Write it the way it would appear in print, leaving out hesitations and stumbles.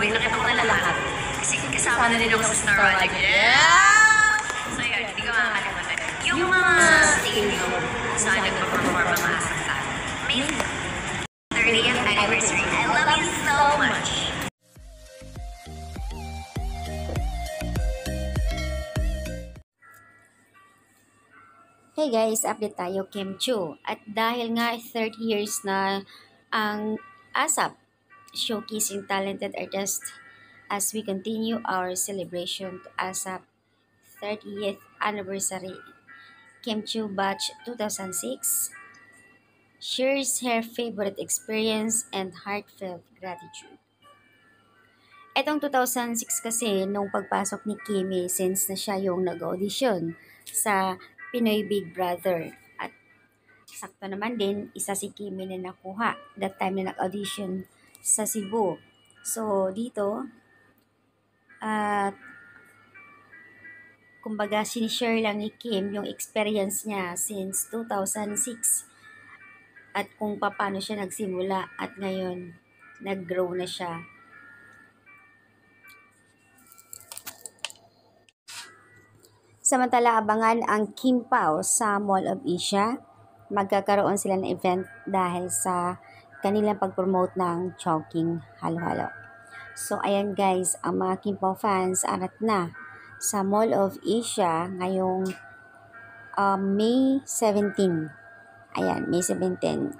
sabay nakita ko na lahat. Kasi kasama na din ako sa Star Project. Yeah! So yun, hindi ko makakalimutan. Yung mga stadium saan nagpa-perform ang Asap Fan. Amazing. 30th anniversary. I love you so much. Hey guys, update tayo Kim Chiu. At dahil nga 30 years na ang ASAP, showcasing talented artists as we continue our celebration to ASAP 30th anniversary. Kim Chiu Batch 2006 shares her favorite experience and heartfelt gratitude. Etong 2006 kasi, nung pagpasok ni Kimi, since na siya yung nag-audition sa Pinoy Big Brother. At sakto naman din, isa si Kimi na nakuha that time na nag-audition sa Cebu. So, dito, kumbaga, sinishare lang ni Kim yung experience niya since 2006 at kung paano siya nagsimula at ngayon, nag-grow na siya. Samantala, abangan ang Kim Pao sa Mall of Asia. Magkakaroon sila ng event dahil sa kanilang pag-promote ng Chowking Halo-Halo. So, ayan guys, ang mga Kim Pao fans arat na sa Mall of Asia ngayong May 17. Ayan, May 17.